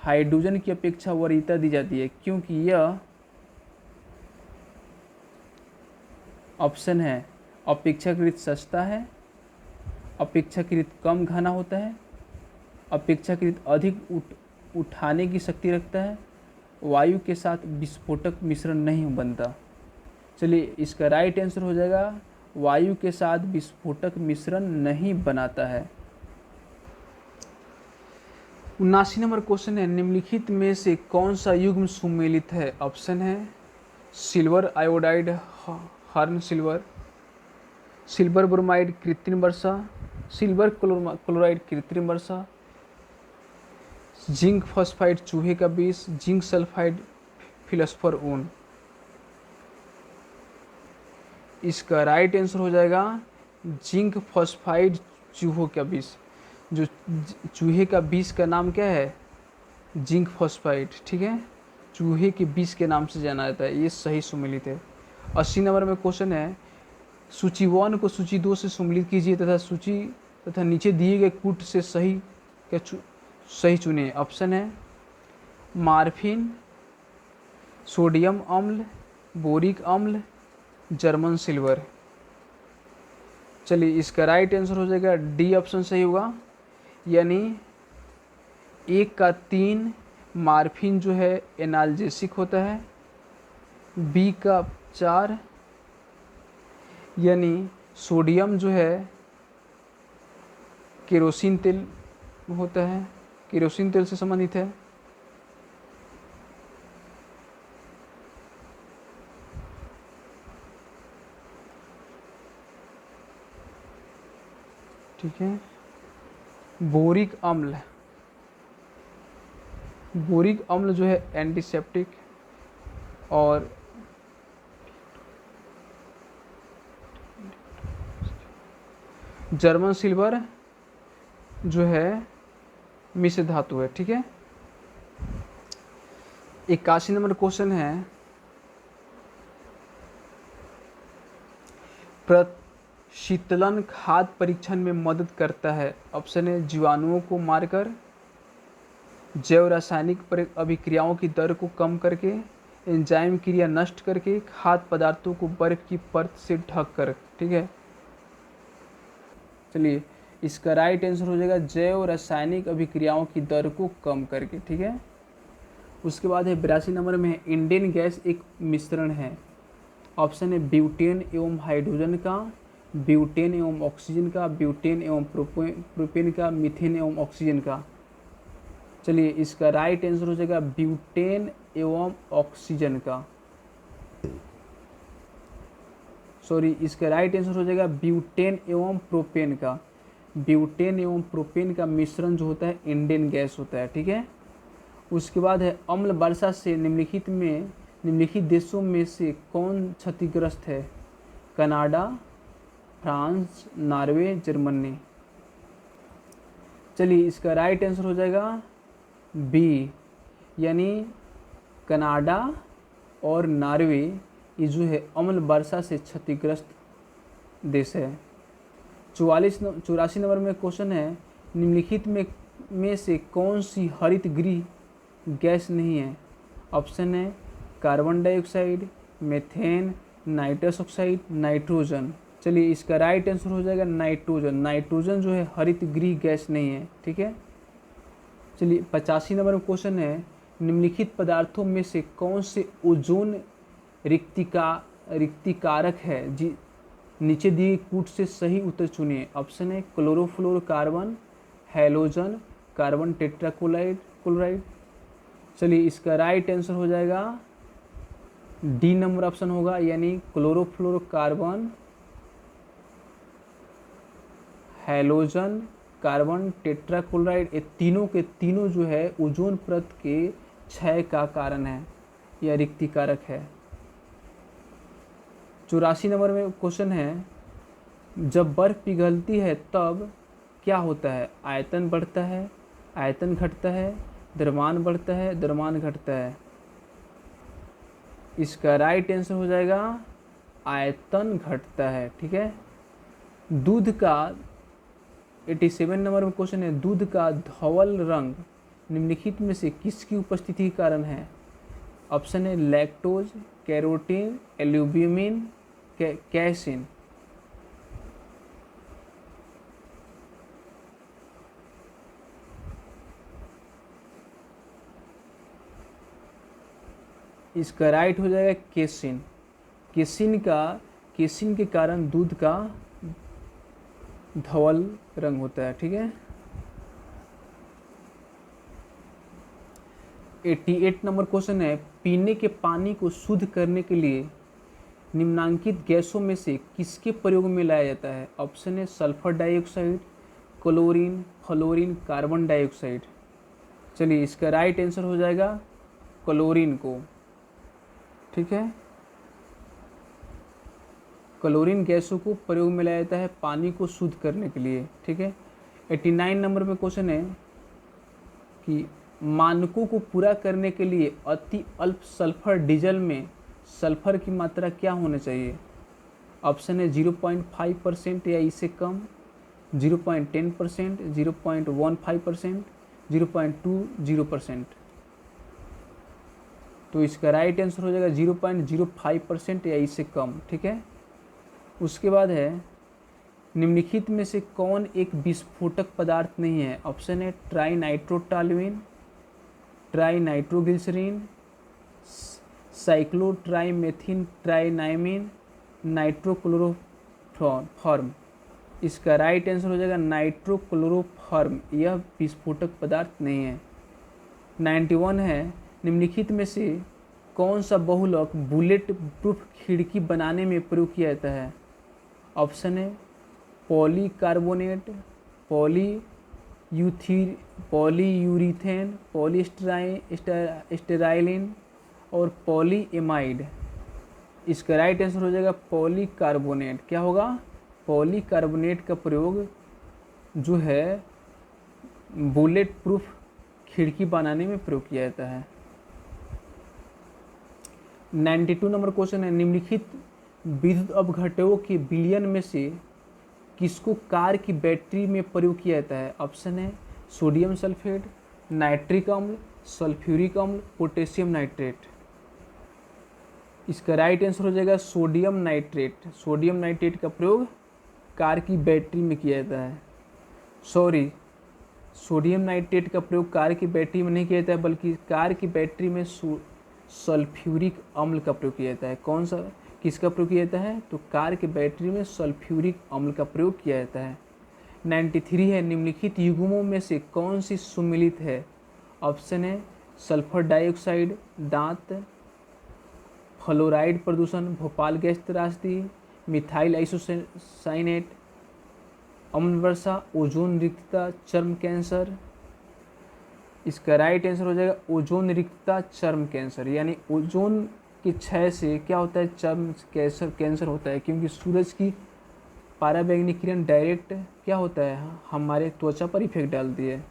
हाइड्रोजन की अपेक्षा वरीयता दी जाती है क्योंकि यह ऑप्शन है अपेक्षाकृत सस्ता है, अपेक्षाकृत कम घना होता है, अपेक्षाकृत अधिक उठाने की शक्ति रखता है, वायु के साथ विस्फोटक मिश्रण नहीं बनता। चलिए इसका राइट आंसर हो जाएगा वायु के साथ विस्फोटक मिश्रण नहीं बनाता है। 79 नंबर क्वेश्चन है, निम्नलिखित में से कौन सा युग्म सुमेलित है? ऑप्शन है सिल्वर आयोडाइड हर्न सिल्वर, सिल्वर ब्रोमाइड कृत्रिम वर्षा, सिल्वर क्लोराइड कृत्रिम वर्षा, जिंक फॉस्फाइड चूहे का विष, जिंक सल्फाइड फिलस्फर ऊन। इसका राइट आंसर हो जाएगा जिंक फॉस्फाइड चूहों का विष। जो चूहे का विष का नाम क्या है? Zinc phosphide. ठीक है, चूहे के विष के नाम से जाना जाता है। ये सही सुमेलित है। 80 नंबर में क्वेश्चन है, सूची 1 को सूची 2 से सम्मिलित कीजिए तथा नीचे दिए गए कूट से सही चुने। ऑप्शन है मार्फिन, सोडियम अम्ल, बोरिक अम्ल, जर्मन सिल्वर। चलिए इसका राइट आंसर हो जाएगा डी ऑप्शन सही होगा, यानी 1 का 3 मार्फिन जो है एनाल्जेसिक होता है, बी का 4 यानी सोडियम जो है केरोसिन तेल होता है, केरोसिन तेल से संबंधित है। ठीक है, बोरिक अम्ल जो है एंटीसेप्टिक, और जर्मन सिल्वर जो है मिश्र धातु है। ठीक है, 81 नंबर क्वेश्चन है, शीतलन खाद्य परीक्षण में मदद करता है। ऑप्शन है जीवाणुओं को मारकर, जैव रासायनिक अभिक्रियाओं की दर को कम करके, एंजाइम क्रिया नष्ट करके, खाद्य पदार्थों को बर्फ की परत से ढक कर। ठीक है, चलिए इसका राइट आंसर हो जाएगा जैव रासायनिक अभिक्रियाओं की दर को कम करके। ठीक है, उसके बाद है 82 नंबर में, इंडेन गैस एक मिश्रण है। ऑप्शन है ब्यूटेन एवं हाइड्रोजन का, ब्यूटेन एवं ऑक्सीजन का, ब्यूटेन एवं प्रोपेन का, मीथेन एवं ऑक्सीजन का। चलिए इसका राइट आंसर हो जाएगा ब्यूटेन एवं ऑक्सीजन का। सॉरी, इसका राइट आंसर हो जाएगा ब्यूटेन एवं प्रोपेन का। ब्यूटेन एवं प्रोपेन का मिश्रण जो होता है इंडेन गैस होता है। ठीक है, उसके बाद है अम्ल वर्षा से निम्नलिखित देशों में से कौन क्षतिग्रस्त है? Canada, France, Norway, Germany. चलिए इसका राइट आंसर हो जाएगा बी, यानी कनाडा और नॉर्वे ये जो है अम्ल वर्षा से क्षतिग्रस्त देश है। 84 नंबर में क्वेश्चन है, निम्नलिखित में से कौन सी हरित गृह गैस नहीं है? ऑप्शन है carbon dioxide, methane, nitrous oxide, nitrogen. चलिए इसका राइट आंसर हो जाएगा नाइट्रोजन। नाइट्रोजन जो है हरित गृह गैस नहीं है। ठीक है, चलिए 85 नंबर में क्वेश्चन है, निम्नलिखित पदार्थों में से कौन से ओजोन रिक्तिकारक है? नीचे दिए कूट से सही उत्तर चुनिए। ऑप्शन है क्लोरोफ्लोरोकार्बन, हैलोजन कार्बन टेट्राक्लोराइड। चलिए इसका राइट आंसर हो जाएगा डी नंबर ऑप्शन होगा, यानी क्लोरोफ्लोरोकार्बन, हैलोजन, कार्बन टेट्राक्लोराइड। ये तीनों के तीनों जो है ओजोन परत के क्षय का कारण है या रिक्तिकारक है। 84 नंबर में क्वेश्चन है, जब बर्फ पिघलती है तब क्या होता है? आयतन बढ़ता है, आयतन घटता है, द्रव्यमान बढ़ता है, द्रव्यमान घटता है। इसका राइट आंसर हो जाएगा आयतन घटता है। ठीक है। दूध का 87 नंबर में क्वेश्चन है, दूध का धवल रंग निम्नलिखित में से किसकी उपस्थिति के कारण है? ऑप्शन है लैक्टोज, कैरोटीन, एल्ब्यूमिन, कैसिन। इसका राइट हो जाएगा केसिन। केसिन के कारण दूध का धवल रंग होता है। ठीक है। 88 नंबर क्वेश्चन है, पीने के पानी को शुद्ध करने के लिए निम्नांकित गैसों में से किसके प्रयोग में लाया जाता है? ऑप्शन है sulphur dioxide, chlorine, fluorine, carbon dioxide. चलिए इसका राइट आंसर हो जाएगा क्लोरीन को। ठीक है। क्लोरीन गैसों को प्रयोग में लाया जाता है पानी को शुद्ध करने के लिए। ठीक है। 89 नंबर में क्वेश्चन है कि मानकों को पूरा करने के लिए अति अल्प सल्फर डीजल में सल्फर की मात्रा क्या होना चाहिए? ऑप्शन है 0.5% या इससे कम, 0.10%, 0.15%, 0.20%। तो इसका राइट आंसर हो जाएगा 0.05% या इससे कम। ठीक है। उसके बाद है, निम्नलिखित में से कौन एक विस्फोटक पदार्थ नहीं है? ऑप्शन है ट्राइनाइट्रोटॉल्यूइन, ट्राइनाइट्रोग्लिसरीन, साइक्लोट्राइमेथिन ट्राइनाइमिन, नाइट्रोक्लोरोफॉर्म। इसका राइट आंसर हो जाएगा नाइट्रोक्लोरोफॉर्म। यह विस्फोटक पदार्थ नहीं है। 91 है, निम्नलिखित में से कौन सा बहुलक बुलेट प्रूफ खिड़की बनाने में प्रयोग किया जाता है? ऑप्शन है पॉलीकार्बोनेट, पॉलीयूरीथेन, पॉलीस्टेराइलिन और पॉलीएमाइड। इसका राइट आंसर हो जाएगा पॉलीकार्बोनेट। क्या होगा? पॉलीकार्बोनेट का प्रयोग जो है बुलेट प्रूफ खिड़की बनाने में प्रयोग किया जाता है। 92 नंबर क्वेश्चन है, निम्नलिखित विद्युत अपघटकों के विलयन में से किसको कार की बैटरी में प्रयोग किया जाता है? ऑप्शन है सोडियम सल्फेट, नाइट्रिक अम्ल, सल्फ्यूरिक अम्ल, पोटेशियम नाइट्रेट। इसका राइट आंसर हो जाएगा सोडियम नाइट्रेट। सोडियम नाइट्रेट का प्रयोग कार की बैटरी में किया जाता है। सोडियम नाइट्रेट का प्रयोग कार की बैटरी में नहीं किया जाता है, बल्कि कार की बैटरी में सल्फ्यूरिक अम्ल का प्रयोग किया जाता है। कौन सा, किसका प्रयोग किया जाता है? तो कार की बैटरी में सल्फ्यूरिक अम्ल का प्रयोग किया जाता है। 93 है, निम्नलिखित युग्मों में से कौन सी सुमेलित है? ऑप्शन है सल्फर डाइऑक्साइड, दांत, फ्लोराइड प्रदूषण, भोपाल गैस त्रासदी, मिथाइल आइसोसाइनेट, अम्ल वर्षा, ओजोन रिक्तता, चर्म कैंसर। इसका राइट आंसर हो जाएगा ओजोन रिक्तता, चर्म कैंसर। यानी ओजोन के क्षय से क्या होता है? चर्म कैंसर होता है, क्योंकि सूरज की पराबैंगनी किरण डायरेक्ट क्या होता है? हमारे त्वचा पर इफेक्ट डालती है।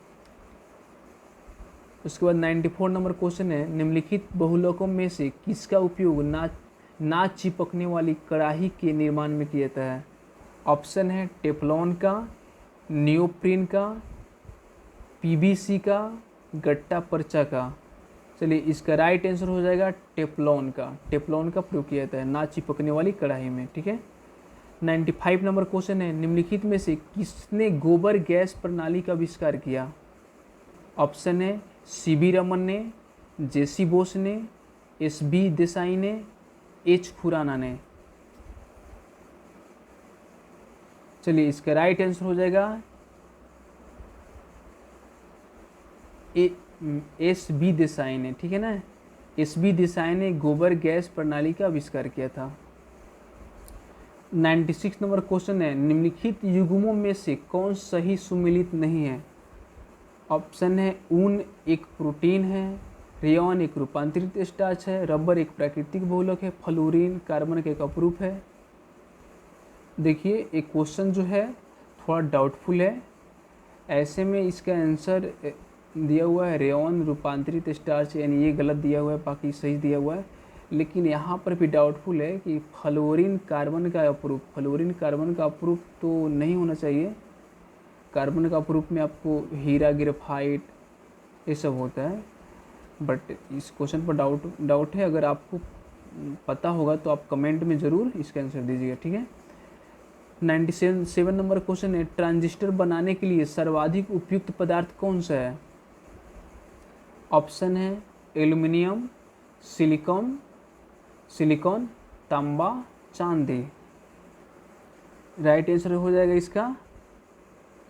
उसके बाद 94 नंबर क्वेश्चन है, निम्नलिखित बहुलकों में से किसका उपयोग ना चिपकने वाली कड़ाही के निर्माण में किया जाता है? ऑप्शन है टेफ्लॉन का, नियोप्रीन का, पीवीसी का, गट्टा पर्चा का। चलिए इसका राइट आंसर हो जाएगा टेफ्लॉन का। टेफ्लॉन का प्रयोग किया जाता है ना चिपकने वाली कढ़ाई में। ठीक है। 95 नंबर क्वेश्चन है, निम्नलिखित में से किसने गोबर गैस प्रणाली का आविष्कार किया? ऑप्शन है सीबी रमन ने, जेसी बोस ने, एसबी देसाई ने, एच खुराना ने। चलिए इसका राइट आंसर हो जाएगा एस बी देसाई ने, ठीक है ना, एस बी देसाई ने गोबर गैस प्रणाली का आविष्कार किया था। 96 नंबर क्वेश्चन है, निम्नलिखित युग्मों में से कौन सही सुमेलित नहीं है? ऑप्शन है ऊन एक प्रोटीन है, रेयॉन एक रूपांतरित स्टार्च है, रबर एक प्राकृतिक बहुलक है, फ्लोरीन कार्बन का एक अपरूप है। देखिए एक क्वेश्चन जो है थोड़ा डाउटफुल है, ऐसे में इसका आंसर दिया हुआ है रेयॉन रूपांतरित स्टार्च, यानी ये गलत दिया हुआ है, बाकी सही दिया हुआ है। लेकिन यहाँ पर भी डाउटफुल है कि फ्लोरीन कार्बन का अपरूप, फ्लोरीन कार्बन का अपरूप तो नहीं होना चाहिए। कार्बन का अपरूप में आपको हीरा ग्रेफाइट ये सब होता है, बट इस क्वेश्चन पर डाउट है। अगर आपको पता होगा तो आप कमेंट में ज़रूर इसका आंसर दीजिएगा, ठीक है। 97 नंबर क्वेश्चन है, ट्रांजिस्टर बनाने के लिए सर्वाधिक उपयुक्त पदार्थ कौन सा है? ऑप्शन है एल्युमिनियम, सिलिकॉन, तांबा, चांदी। राइट आंसर हो जाएगा इसका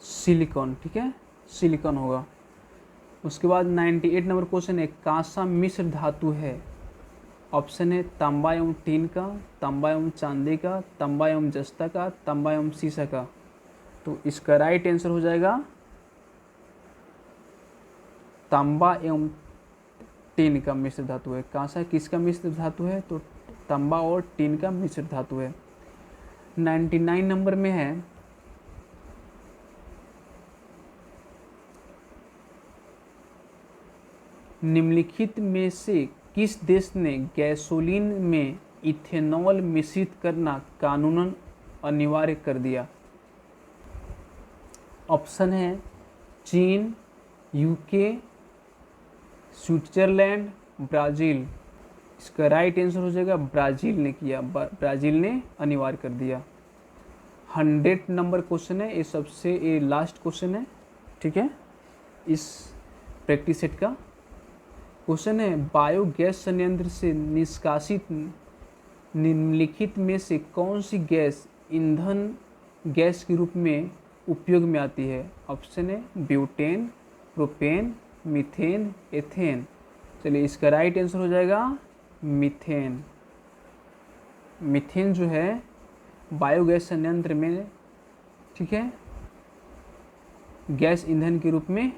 सिलिकॉन, ठीक है, सिलिकॉन होगा। उसके बाद 98 नंबर क्वेश्चन है, कांसा मिश्र धातु है? ऑप्शन है तांबा एवं टीन का, तांबा एवं चांदी का, तांबा एवं जस्ता का, तांबा एवं सीसा का। तो इसका राइट आंसर हो जाएगा तांबा एवं टीन का मिश्र धातु है। कांसा किसका मिश्र धातु है? तो तांबा और टीन का मिश्र धातु है। 99 नंबर में है, निम्नलिखित में से किस देश ने गैसोलीन में इथेनॉल मिश्रित करना कानूनन अनिवार्य कर दिया? ऑप्शन है चीन, यूके, स्विट्जरलैंड, ब्राज़ील। इसका राइट आंसर हो जाएगा ब्राज़ील ने किया, ब्राज़ील ने अनिवार्य कर दिया। 100 नंबर क्वेश्चन है, ये सबसे ये लास्ट क्वेश्चन है, ठीक है, इस प्रैक्टिस सेट का। क्वेश्चन है, बायोगैस संयंत्र से निष्कासित निम्नलिखित में से कौन सी गैस ईंधन गैस के रूप में उपयोग में आती है? ऑप्शन है ब्यूटेन, प्रोपेन, मीथेन, एथेन। चलिए इसका राइट आंसर हो जाएगा मीथेन। मीथेन जो है बायोगैस संयंत्र में, ठीक है, गैस ईंधन के रूप में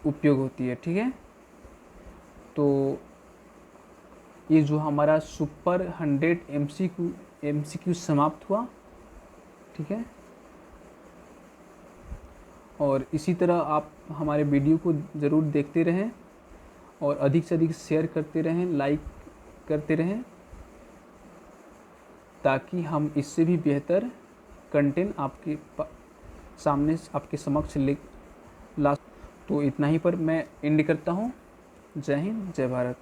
उपयोग होती है, ठीक है। तो ये जो हमारा सुपर 100 MCQ समाप्त हुआ, ठीक है। और इसी तरह आप हमारे वीडियो को ज़रूर देखते रहें और अधिक से अधिक शेयर करते रहें, लाइक करते रहें, ताकि हम इससे भी बेहतर कंटेंट आपके सामने आपके समक्ष ला। तो इतना ही पर मैं एंड करता हूँ। जय हिंद, जय भारत।